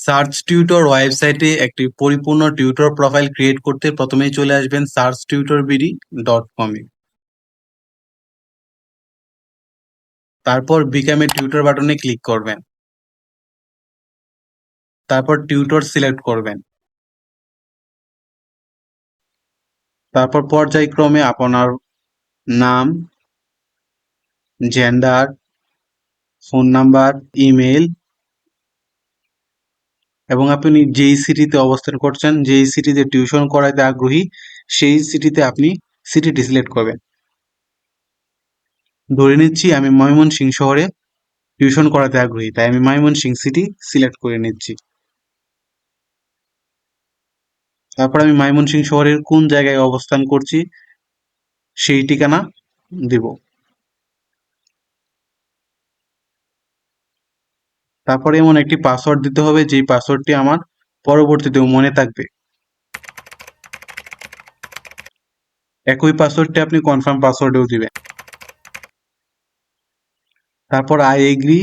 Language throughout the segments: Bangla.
সার্চ টিউটর ওয়েবসাইটে একটি পরিপূর্ণ টিউটর প্রোফাইল ক্রিয়েট করতে প্রথমেই চলে আসবেন searchtutorBD.com-এ। তারপর বিকাম এ টিউটর বাটনে ক্লিক করবেন। তারপর টিউটর সিলেক্ট করবেন। তারপর পর্যায়ক্রমে আপনার নাম, জেন্ডার, ফোন নাম্বার, ইমেইল এবং আপনি যেই সিটিতে অবস্থান করছেন, যেই সিটিতে টিউশন করাইতে আগ্রহী, সেই সিটিতে আপনি সিটিটি সিলেক্ট করবেন। ধরে নিচ্ছি আমি ময়মনসিংহ শহরে টিউশন করাতে আগ্রহী, তাই আমি ময়মনসিংহ সিটি সিলেক্ট করে নিচ্ছি। তারপর আমি ময়মনসিংহ শহরের কোন জায়গায় অবস্থান করছি সেই ঠিকানা দিব। তারপরে এমন একটি পাসওয়ার্ড দিতে হবে যেই পাসওয়ার্ডটি আমার পরবর্তীতেও মনে থাকবে। একই পাসওয়ার্ডটি আপনি কনফার্ম পাসওয়ার্ডেও দিবেন। তারপর আই এগ্রি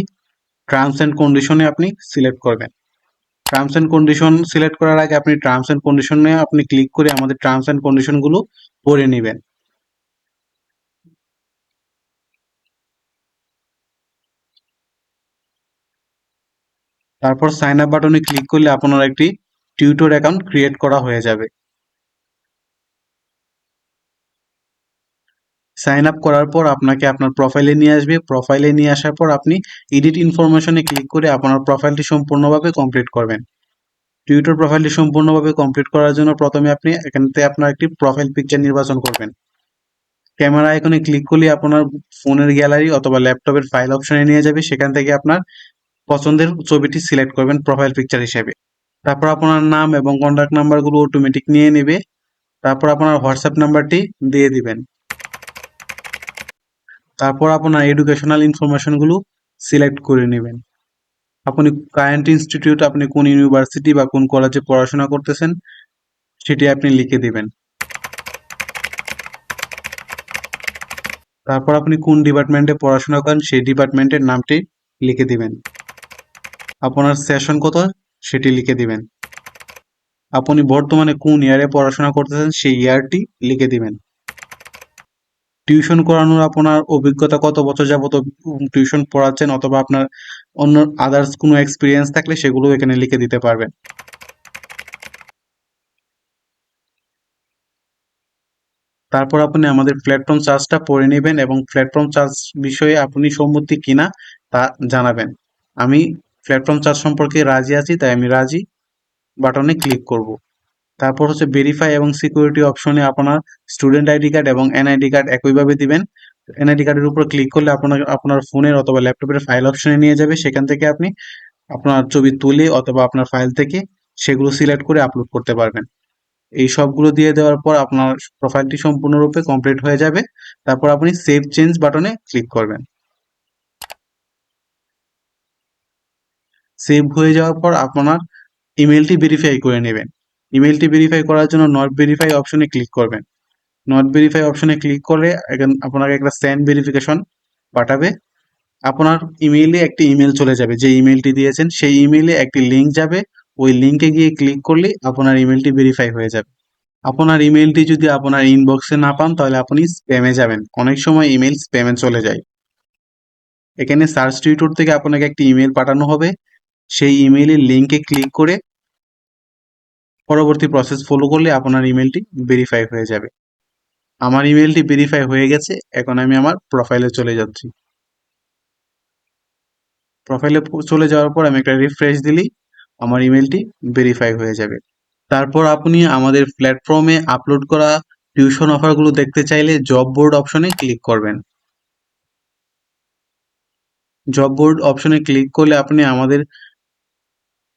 টার্মস অ্যান্ড কন্ডিশনে আপনি সিলেক্ট করবেন। টার্মস অ্যান্ড কন্ডিশন সিলেক্ট করার আগে আপনি টার্মস অ্যান্ড কন্ডিশনে আপনি ক্লিক করে আমাদের টার্মস অ্যান্ড কন্ডিশনগুলো পড়ে নেবেন। তারপর সাইন আপ বাটনে ক্লিক করলে আপনার একটি টিউটর অ্যাকাউন্ট ক্রিয়েট করা হয়ে যাবে। সাইন আপ করার পর আপনাকে আপনার প্রোফাইলে নিয়ে আসবে। প্রোফাইলে নিয়ে আসার পর আপনি এডিট ইনফরমেশনে ক্লিক করে আপনার প্রোফাইলটি সম্পূর্ণভাবে কমপ্লিট করবেন। টিউটর প্রোফাইলটি সম্পূর্ণভাবে কমপ্লিট করার জন্য প্রথমে আপনি এখানতে আপনার একটি প্রোফাইল পিকচার নির্বাচন করবেন। ক্যামেরা আইকনে ক্লিক করলে আপনার ফোনের গ্যালারি অথবা ল্যাপটপের ফাইল অপশনে নিয়ে যাবে। সেখান থেকে আপনার পছন্দের ছবিটি সিলেক্ট করবেন প্রোফাইল পিকচার হিসেবে। তারপর আপনার নাম এবং কন্ট্যাক্ট নাম্বারগুলো অটোমেটিক নিয়ে নেবে। তারপর আপনার হোয়াটসঅ্যাপ নাম্বারটি দিয়ে দিবেন। তারপর আপনার এডুকেশনাল ইনফরমেশনগুলো সিলেক্ট করে নেবেন। আপনি কারেন্ট ইনস্টিটিউট, আপনি কোন ইউনিভার্সিটি বা কোন কলেজে পড়াশোনা করতেছেন সেটি আপনি লিখে দিবেন। তারপর আপনি কোন ডিপার্টমেন্টে পড়াশোনা করেন সেই ডিপার্টমেন্টের নামটি লিখে দিবেন। আপনার সেশন কত সেটি লিখে দিবেন। আপনি বর্তমানে কোন ইয়ারে পড়াশোনা করতেছেন সেই ইয়ারটি লিখে দিবেন। টিউশন করানোর আপনার অভিজ্ঞতা কত বছর যাবত টিউশন পড়াচ্ছেন অথবা আপনার অন্য আদার্স কোনো এক্সপিরিয়েন্স থাকলে সেগুলো এখানে লিখে দিতে পারবেন। তারপর আপনি আমাদের প্ল্যাটফর্ম চার্জটা পড়ে নেবেন এবং প্ল্যাটফর্ম চার্জ বিষয়ে আপনি সম্মতি কিনা তা জানাবেন। আমি প্ল্যাটফর্ম চার্জ সম্পর্কে রাজি আছি, তাই আমি রাজি বাটনে ক্লিক করব। তারপর হচ্ছে ভেরিফাই এবং সিকিউরিটি অপশনে আপনার স্টুডেন্ট আইডি কার্ড এবং এনআইডি কার্ড একইভাবে দিবেন। এনআইডি কার্ডের উপর ক্লিক করলে আপনার ফোনের অথবা ল্যাপটপের ফাইল অপশনে নিয়ে যাবে। সেখান থেকে আপনি আপনার ছবি তুলে অথবা আপনার ফাইল থেকে সেগুলো সিলেক্ট করে আপলোড করতে পারবেন। এই সবগুলো দিয়ে দেওয়ার পর আপনার প্রোফাইলটি সম্পূর্ণরূপে কমপ্লিট হয়ে যাবে। তারপর আপনি সেভ চেঞ্জ বাটনে ক্লিক করবেন। সেভ হয়ে যাওয়ার পর আপনার ইমেলটি ভেরিফাই করে নেবেন। ইমেলটি ভেরিফাই করার জন্য নট ভেরিফাই অপশনে ক্লিক করবেন। নট ভেরিফাই অপশনে ক্লিক করলে আপনাকে একটা সেন্ড ভেরিফিকেশন পাঠাবে। আপনার ইমেইলে একটি ইমেল চলে যাবে, যে ইমেলটি দিয়েছেন সেই ইমেইলে একটি লিঙ্ক যাবে। ওই লিঙ্কে গিয়ে ক্লিক করলে আপনার ইমেলটি ভেরিফাই হয়ে যাবে। আপনার ইমেলটি যদি আপনার ইনবক্সে না পান তাহলে আপনি স্প্যামে যাবেন। অনেক সময় ইমেল স্প্যামে চলে যায়। এখানে সার্চ টিউটর থেকে আপনাকে একটি ইমেল পাঠানো হবে। সেই ইমেইলের লিঙ্কে ক্লিক করে পরবর্তী প্রসেস ফলো করলে আপনার ইমেলটি ভেরিফাই হয়ে যাবে। আমার ইমেলটি ভেরিফাই হয়ে গেছে। এখন আমি আমার প্রোফাইলে চলে যাচ্ছি। প্রোফাইলে চলে যাওয়ার পর আমি একটা রিফ্রেশ দিলেই আমার ইমেলটি ভেরিফাই হয়ে যাবে। তারপর আপনি আমাদের প্ল্যাটফর্মে আপলোড করা টিউশন অফারগুলো দেখতে চাইলে জব বোর্ড অপশনে ক্লিক করবেন। জব বোর্ড অপশনে ক্লিক করলে আপনি আমাদের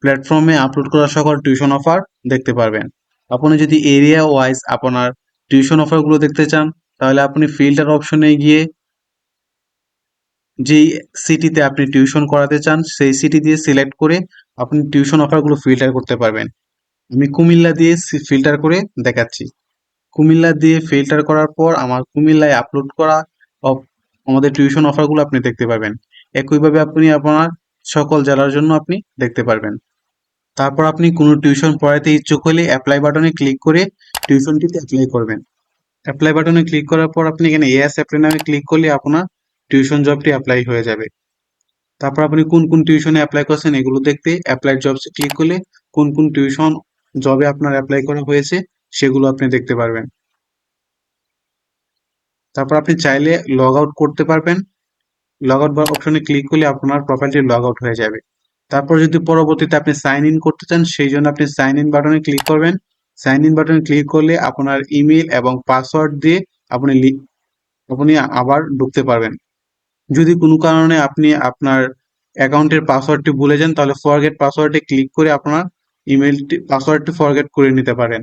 প্ল্যাটফর্মে আপলোড করা সকল টিউশন অফার দেখতে পারবেন। আপনি যদি এরিয়া ওয়াইজ আপনার টিউশন অফারগুলো দেখতে চান তাহলে আপনি ফিল্টার অপশনে গিয়ে যেই সিটিতে আপনি টিউশন করাতে চান সেই সিটি দিয়ে সিলেক্ট করে আপনি টিউশন অফারগুলো ফিল্টার করতে পারবেন। আমি কুমিল্লা দিয়ে ফিল্টার করে দেখাচ্ছি। কুমিল্লা দিয়ে ফিল্টার করার পর আমার কুমিল্লায় আপলোড করা আমাদের টিউশন অফারগুলো আপনি দেখতে পারবেন। একইভাবে আপনি আপনার সকল জেলার জন্য আপনি দেখতে পারবেন। তারপর আপনি কোনো টিউশন পড়াতে ইচ্ছুক হলে অ্যাপ্লাই বাটনে ক্লিক করে টিউশনটিতে অ্যাপ্লাই করবেন। অ্যাপ্লাই বাটনে ক্লিক করার পর আপনি এখানে ইয়েস অ্যাপ্লাই নামে ক্লিক করলে আপনার টিউশন জবটি অ্যাপ্লাই হয়ে যাবে। তারপর আপনি কোন কোন টিউশনে অ্যাপ্লাই করছেন এগুলো দেখতে অ্যাপ্লাই জবসে ক্লিক করলে কোন কোন টিউশন জবে আপনার অ্যাপ্লাই করা হয়েছে সেগুলো আপনি দেখতে পারবেন। তারপর আপনি চাইলে লগ আউট করতে পারবেন। লগ আউট অপশনে ক্লিক করলে আপনার প্রোফাইলটি লগ আউট হয়ে যাবে। তারপর যদি পরবর্তীতে আপনি সাইন ইন করতে চান সেই জন্য আপনি সাইন ইন বাটনে ক্লিক করবেন। সাইন ইন বাটনে ক্লিক করলে আপনার ইমেল এবং পাসওয়ার্ড দিয়ে আপনি আপনি আবার ঢুকতে পারবেন। যদি কোনো কারণে আপনি আপনার অ্যাকাউন্টের পাসওয়ার্ডটি ভুলে যান তাহলে ফরগেট পাসওয়ার্ডে ক্লিক করে আপনার ইমেলটি পাসওয়ার্ডটি ফরগেট করে নিতে পারেন।